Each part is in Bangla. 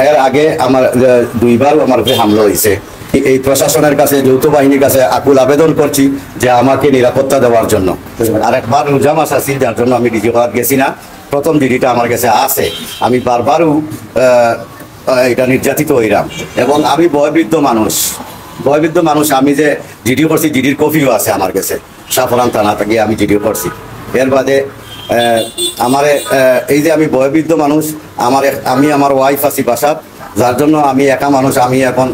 এর আগে আমার দুইবার আমার উপরে হামলা হয়েছে। এই প্রশাসনের কাছে, যৌথ বাহিনীর কাছে আকুল আবেদন করছি যে আমাকে নিরাপত্তা দেওয়ার জন্য। আর একবার রোজা মাস আছি, যার জন্য আমি ডিজি হওয়ার গেছি না। প্রথম ডিডিটা আমার কাছে আছে। আমি বারবারও এটা নির্যাতিত হইলাম এবং আমি বয়বৃদ্ধ মানুষ। আমি যে জিডি করছি, জিডির কপিও আছে আমার কাছে। সাফরান থানা থেকে আমি জিডিও করছি। এর বাদে আমার এই যে আমি বয়বৃদ্ধ মানুষ, আমি আমার ওয়াইফ আছি বাসাত, যার জন্য আমি একা মানুষ। আমি এখন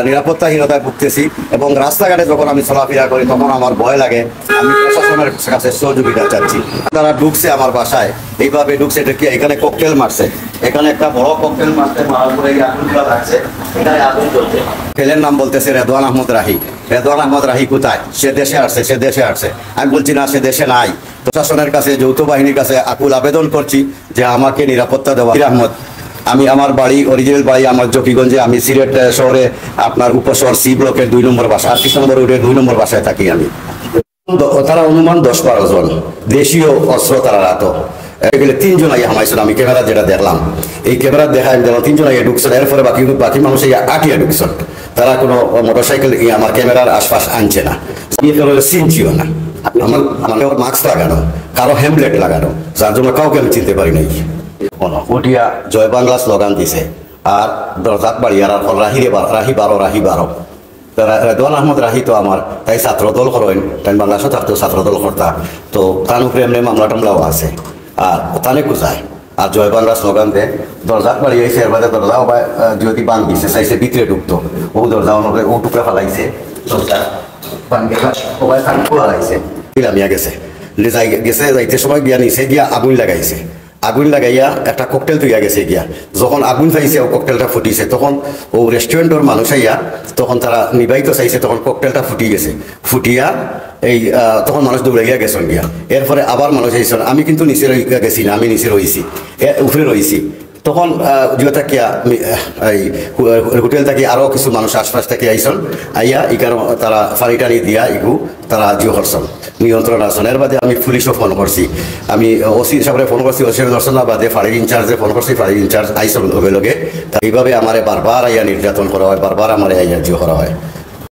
নিরাপত্তাহীনতায় ভুগতেছি এবং রাস্তাঘাটে যখন আমি চলাফেরা করি তখন আমার ভয় লাগে। আমি প্রশাসনের কাছে সহযোগিতা চাচ্ছি। তারা ঢুকছে আমার বাসায়, এইভাবে ঢুকছে, এখানে ককটেল মারছে, এখানে একটা বড় ককটেল মারছে, মারার পরে আগুনগুলো লাগছে, এখানে আগুন চলছে। ছেলের নাম বলতেছে রেদওয়ান আহমদ রাহি। রেদওয়ান আহমদ রাহি কোথায়? সে দেশে আসছে। আমি বলছি না, সে দেশে নাই। প্রশাসনের কাছে, যৌথ বাহিনীর কাছে আকুল আবেদন করছি যে আমাকে নিরাপত্তা দেওয়া। আহমদ, আমি আমার বাড়ি, অরিজিনাল বাড়ি আমার জকিগঞ্জে। আমি সিলেট শহরে আপনার উপশহর সি ব্লকের 2 নম্বর বাসা, 38 নম্বর রোডের 2 নম্বর বাসায় থাকি আমি। তারা অনুমান 10-12 জন, দেশীয় অস্ত্র তারা রাত। এগুলো 3 জন আইয়া হামাইছিল। আমি ক্যামেরা যেটা দেখলাম, এই ক্যামেরা দেখায় যেন 3 জন আইয়া ঢুকছেন। এরপরে বাকি মানুষ আটিয়া ঢুকছেন। তারা কোনো মোটরসাইকেল আমার ক্যামেরার আশপাশ আনছে না, চিনছিও না। আমার মাস্ক লাগানো, কারো হ্যামলেট লাগানো, যার জন্য কাউকে আমি চিনতে পারি নাই। উঠিয়া জয় বাংলা স্লোগান দিছে আর দরজাত বাড়ি। আর রাহি বারো। রেদওয়ান আহমদ রাহি তো আমার তাই ছাত্রদল করেন, তাই বাংলাদেশও থাকতো ছাত্রদল কর্তা। তো তার উপরে এমনি মামলা টামলাও আছে। আর তানে কুজায় আর জয় বাংলা স্লোগান দেয়। দরজাত বাড়ি আইসে, এর বাদে দরজা যদি বান দিছে, চাইছে ভিতরে ঢুকতো, ও দরজা ও টুকরা ফেলাইছে, দরজা সবাই ফেলাইছে। মিয়া গেছে, যাইতে সময় গিয়া নিছে, গিয়া আগুন লাগাইয়া একটা ককটেল তুইয়া গেছে গিয়া। যখন আগুন পাইছে, ও ককটেলটা ফুটিছে, তখন ও রেস্টুরেন্টের মানুষ আইয়া তখন তারা নিবাইতে চাইছে, তখন ককটেলটা ফুটিয়া এই তখন মানুষ দৌড়াইয়া গেছেন গিয়া। এরপরে আবার মানুষ আইসন। আমি কিন্তু নিচে গেছি না, আমি নিচে রয়েছি, উপরে রয়েছি। তখন যেটা কিয়া এই হোটেল থেকে আরও কিছু মানুষ আশপাশ থেকে আইসন, আইয়া ইকারো তারা ফানি টানি দিয়া ইগু তারা জিও করছেন, নিয়ন্ত্রণ আসন। এর বাদে আমি পুলিশও ফোন করছি, আমি ওসি সাহেবরে ফোন করছি, ওসি দর্শন বাদে ফাঁড়ির ইনচার্জে ফোন করছি, ফাঁড়ির ইনচার্জ আইসন লগে লগে। এইভাবে আমারে বারবার আইয়া নির্যাতন করা হয়, বারবার আমারে আইয়া জিও করা হয়।